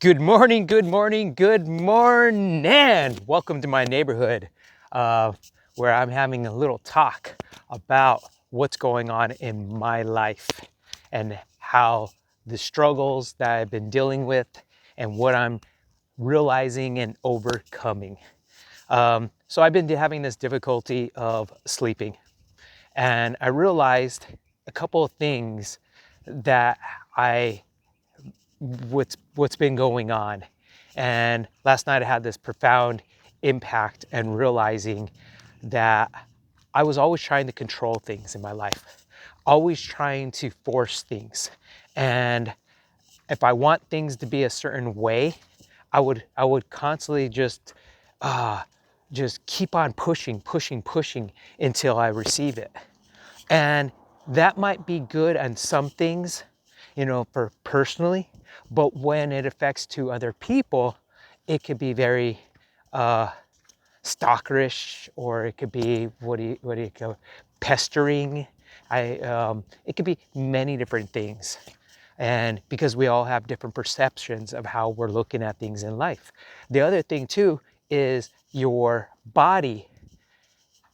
Good morning, good morning, good morning. Welcome to my neighborhood where I'm having a little talk about what's going on in my life and how the struggles that I've been dealing with and what I'm realizing and overcoming. So I've been having this difficulty of sleeping, and I realized a couple of things that I what's been going on. And last night I had this profound impact and realizing that I was always trying to control things in my life, always trying to force things. And if I want things to be a certain way, I would constantly just keep on pushing until I receive it. And that might be good on some things, for personally, but when it affects to other people, it could be very stalkerish, or it could be what do you call pestering. It could be many different things, and because we all have different perceptions of how we're looking at things in life. The other thing too is your body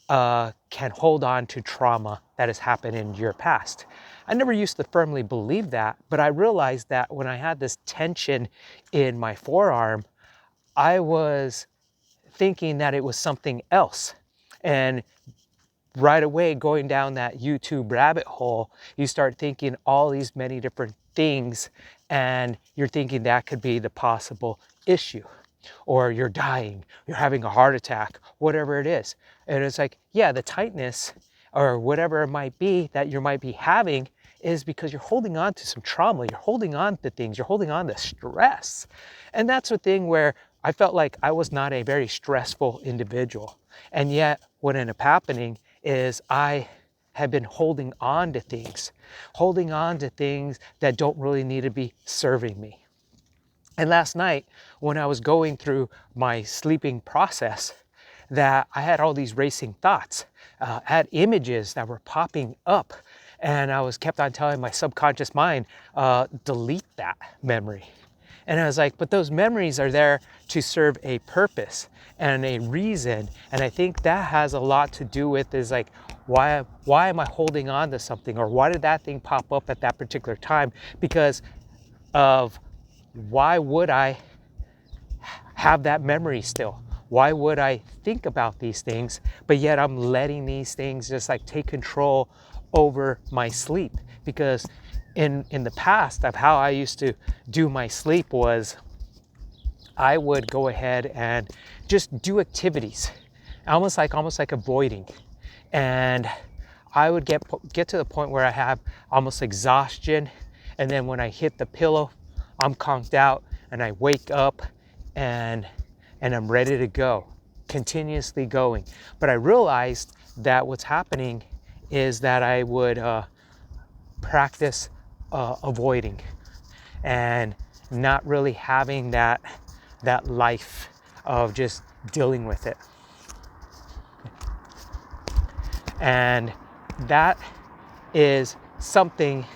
can hold on to trauma that has happened in your past. I never used to firmly believe that, but I realized that when I had this tension in my forearm, I was thinking that it was something else. And right away, going down that YouTube rabbit hole, you start thinking all these many different things, and you're thinking that could be the possible issue, or you're dying, you're having a heart attack, whatever it is. And it's like, yeah, the tightness or whatever it might be that you might be having is because you're holding on to some trauma, you're holding on to things, you're holding on to stress. And that's a thing where I felt like I was not a very stressful individual. And yet what ended up happening is I have been holding on to things that don't really need to be serving me. And last night, when I was going through my sleeping process, that I had all these racing thoughts, I had images that were popping up, and I was kept on telling my subconscious mind, delete that memory. And I was like, but those memories are there to serve a purpose and a reason. And I think that has a lot to do with is like, why am I holding on to something? Or why did that thing pop up at that particular time? Because of why would I have that memory still? Why would I think about these things, but yet I'm letting these things just like take control over my sleep? Because in the past of how I used to do my sleep was I would go ahead and just do activities, almost like avoiding. And I would get to the point where I have almost exhaustion, and then when I hit the pillow, I'm conked out, and I wake up and I'm ready to go, continuously going. But I realized that what's happening is that I would practice avoiding and not really having that life of just dealing with it. And that is something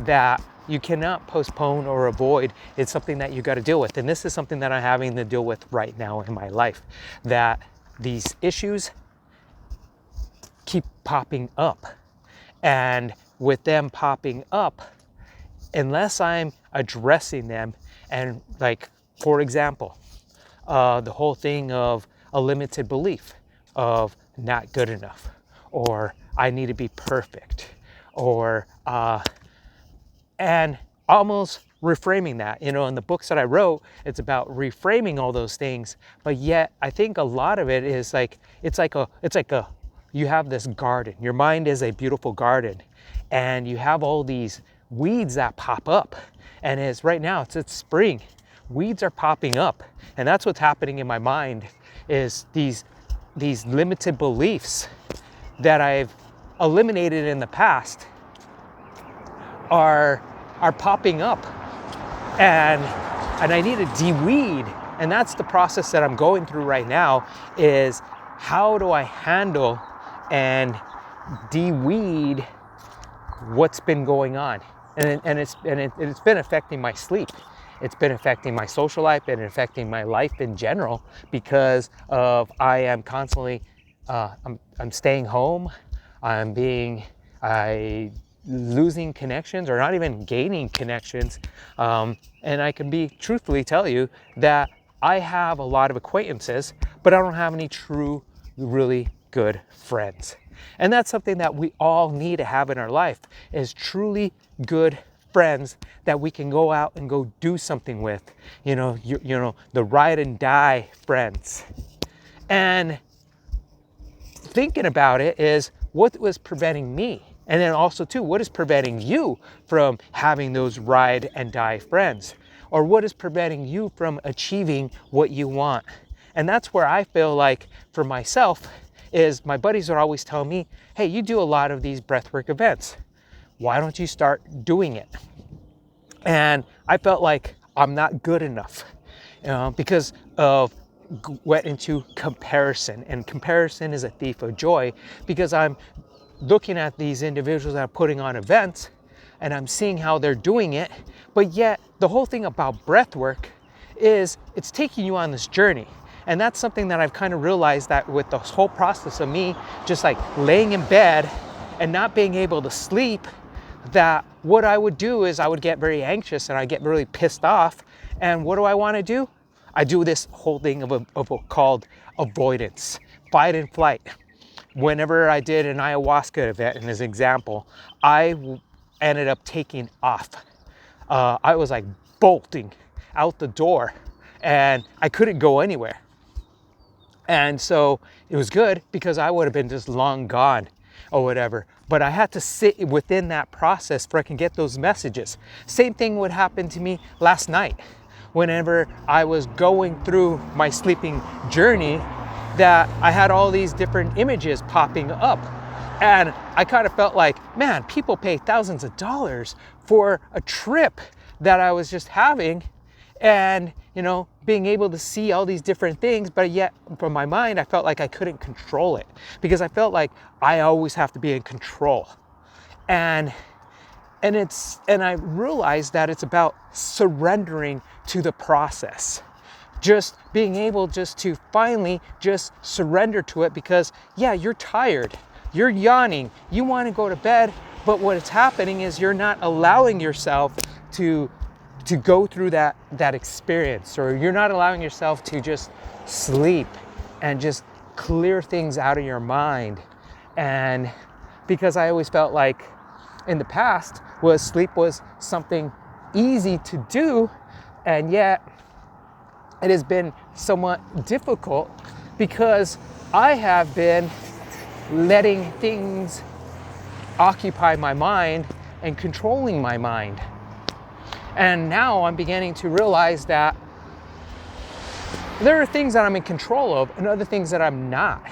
that you cannot postpone or avoid. It's something that you got to deal with. And this is something that I'm having to deal with right now in my life, that these issues keep popping up. And with them popping up, unless I'm addressing them, and like, for example, the whole thing of a limited belief of not good enough, or I need to be perfect, or and almost reframing that. In the books that I wrote, it's about reframing all those things. But yet I think a lot of it is like, it's like a you have this garden. Your mind is a beautiful garden, and you have all these weeds that pop up. And it's right now, it's spring. Weeds are popping up, and that's what's happening in my mind, is these limited beliefs that I've eliminated in the past are popping up, and I need to de-weed. And that's the process that I'm going through right now, is how do I handle and de-weed what's been going on. And it's been affecting my sleep. It's been affecting my social life and affecting my life in general because of I am constantly, I'm staying home. I losing connections or not even gaining connections. And I can be truthfully tell you that I have a lot of acquaintances, but I don't have any true, really good friends. And that's something that we all need to have in our life, is truly good friends that we can go out and go do something with. You know, the ride and die friends. And thinking about it is, what was preventing me? And then also too, what is preventing you from having those ride and die friends? Or what is preventing you from achieving what you want? And that's where I feel like for myself is my buddies are always telling me, hey, you do a lot of these breathwork events. Why don't you start doing it? And I felt like I'm not good enough, because of went into comparison, and comparison is a thief of joy, because I'm looking at these individuals that are putting on events and I'm seeing how they're doing it, but yet the whole thing about breath work is it's taking you on this journey. And that's something that I've kind of realized, that with the whole process of me just like laying in bed and not being able to sleep, that what I would do is I would get very anxious and I get really pissed off. And what do I want to do? I do this whole thing called avoidance, fight and flight. Whenever I did an ayahuasca event, in this example, I ended up taking off. I was like bolting out the door and I couldn't go anywhere. And so it was good because I would have been just long gone or whatever. But I had to sit within that process for I can get those messages. Same thing would happen to me last night. Whenever I was going through my sleeping journey, that I had all these different images popping up. And I kind of felt like, man, people pay thousands of dollars for a trip that I was just having. And, you know, being able to see all these different things, but yet from my mind, I felt like I couldn't control it because I felt like I always have to be in control. And I realized that it's about surrendering to the process. Just being able just to finally just surrender to it, because yeah, you're tired, you're yawning, you want to go to bed, but what is happening is you're not allowing yourself to go through that experience, or you're not allowing yourself to just sleep and just clear things out of your mind. And because I always felt like in the past sleep was something easy to do, and yet it has been somewhat difficult because I have been letting things occupy my mind and controlling my mind. And now I'm beginning to realize that there are things that I'm in control of and other things that I'm not.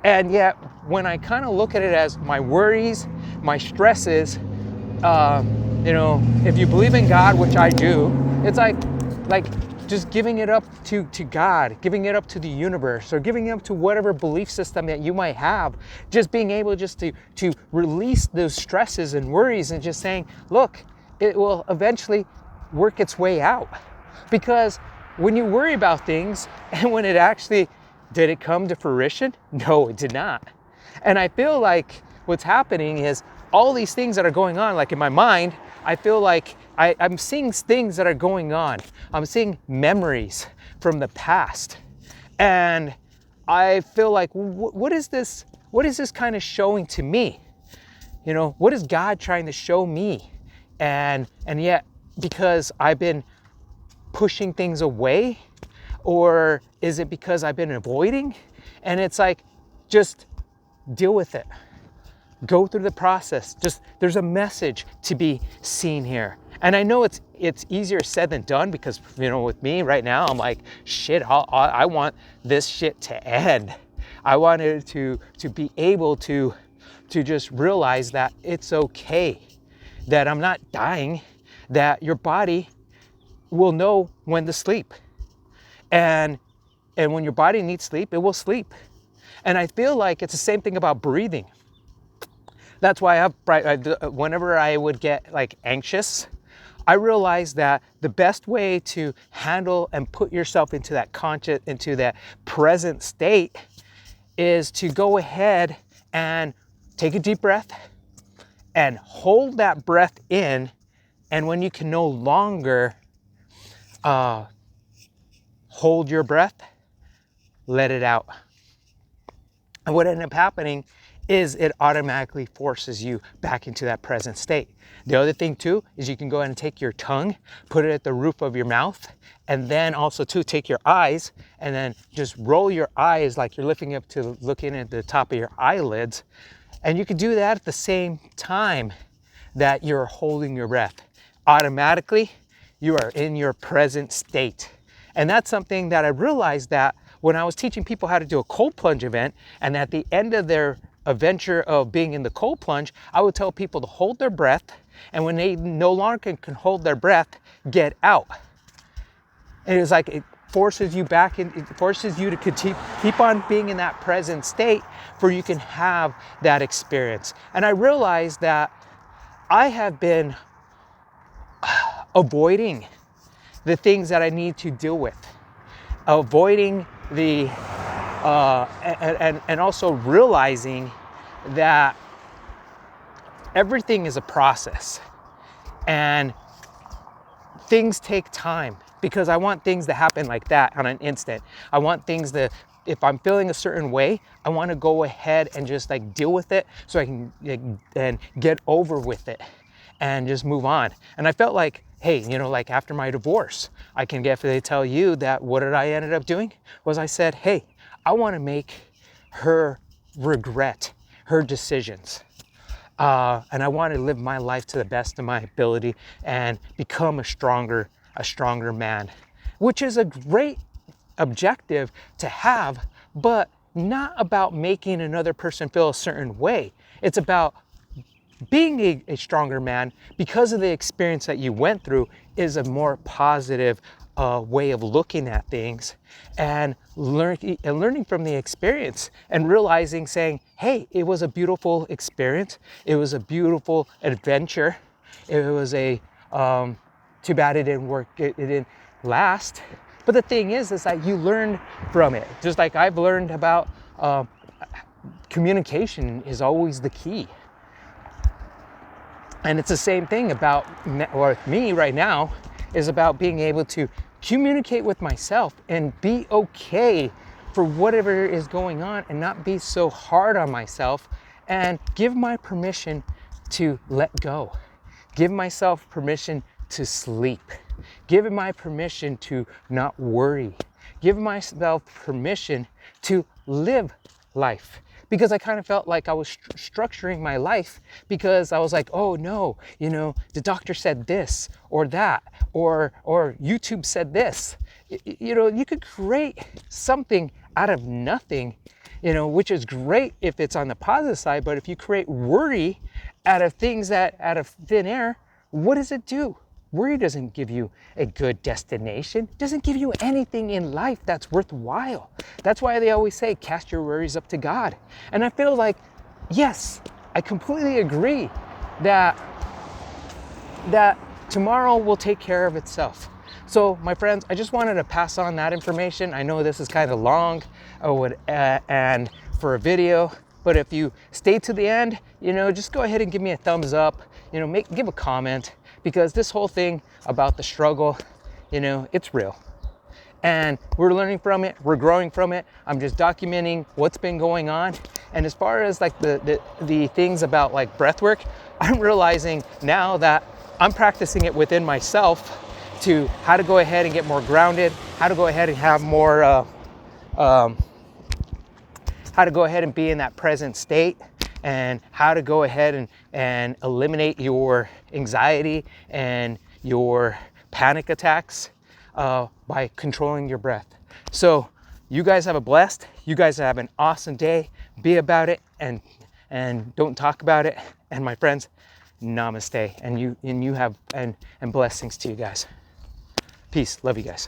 And yet when I kind of look at it as my worries, my stresses, you know, if you believe in God, which I do, it's like just giving it up to God, giving it up to the universe, or giving it up to whatever belief system that you might have, just being able just to release those stresses and worries and just saying, look, it will eventually work its way out. Because when you worry about things and when it actually, did it come to fruition? No, it did not. And I feel like what's happening is all these things that are going on, like in my mind, I feel like I'm seeing things that are going on. I'm seeing memories from the past. And I feel like, what is this? What is this kind of showing to me? You know, what is God trying to show me? And yet, because I've been pushing things away, or is it because I've been avoiding? And it's like, just deal with it. Go through the process. Just, there's a message to be seen here. And I know it's easier said than done, because, you know, with me right now, I'm like, shit, I want this shit to end. I wanted to be able to just realize that it's okay, that I'm not dying, that your body will know when to sleep. And when your body needs sleep, it will sleep. And I feel like it's the same thing about breathing. That's why whenever I would get like anxious, I realized that the best way to handle and put yourself into that conscious, into that present state is to go ahead and take a deep breath and hold that breath in. And when you can no longer hold your breath, let it out. And what ended up happening is it automatically forces you back into that present state. The other thing too is you can go ahead and take your tongue, put it at the roof of your mouth, and then also too take your eyes and then just roll your eyes like you're lifting up to looking at the top of your eyelids. And you can do that at the same time that you're holding your breath. Automatically, you are in your present state. And that's something that I realized that when I was teaching people how to do a cold plunge event, and at the end of their adventure of being in the cold plunge, I would tell people to hold their breath, and when they no longer can hold their breath, get out. And it was like it forces you back in, it forces you to keep on being in that present state where you can have that experience. And I realized that I have been avoiding the things that I need to deal with, avoiding the and also realizing that everything is a process and things take time, because I want things to happen like that on an instant. I want things to, if I'm feeling a certain way, I want to go ahead and just like deal with it so I can and get over with it and just move on. And I felt like, hey, you know, like after my divorce, I can definitely tell you that what did I ended up doing was I said, hey, I want to make her regret her decisions. And I want to live my life to the best of my ability and become a stronger man, which is a great objective to have, but not about making another person feel a certain way. It's about being a stronger man because of the experience that you went through is a more positive way of looking at things, and learning from the experience and realizing, saying, hey, it was a beautiful experience. It was a beautiful adventure. It was a, too bad it didn't work. It didn't last. But the thing is that you learn from it. Just like I've learned about communication is always the key. And it's the same thing about, or me right now, is about being able to communicate with myself and be okay for whatever is going on and not be so hard on myself, and give my permission to let go. Give myself permission to sleep. Give my permission to not worry. Give myself permission to live life. Because I kind of felt like I was structuring my life, because I was like, oh no, you know, the doctor said this or that, or YouTube said this. You know, you could create something out of nothing, you know, which is great if it's on the positive side. But if you create worry out of things out of thin air, what does it do? Worry doesn't give you a good destination, doesn't give you anything in life that's worthwhile. That's why they always say, cast your worries up to God. And I feel like, yes, I completely agree that tomorrow will take care of itself. So my friends, I just wanted to pass on that information. I know this is kind of long and for a video, but if you stay to the end, you know, just go ahead and give me a thumbs up, you know, give a comment, because this whole thing about the struggle, you know, it's real. And we're learning from it, we're growing from it. I'm just documenting what's been going on. And as far as like the things about like breath work, I'm realizing now that I'm practicing it within myself to how to go ahead and get more grounded, how to go ahead and have more, how to go ahead and be in that present state, and how to go ahead and eliminate your anxiety and your panic attacks by controlling your breath. So you guys have a blessed, you guys have an awesome day. Be about it and don't talk about it. And my friends, namaste. And you have and blessings to you guys. Peace. Love you guys.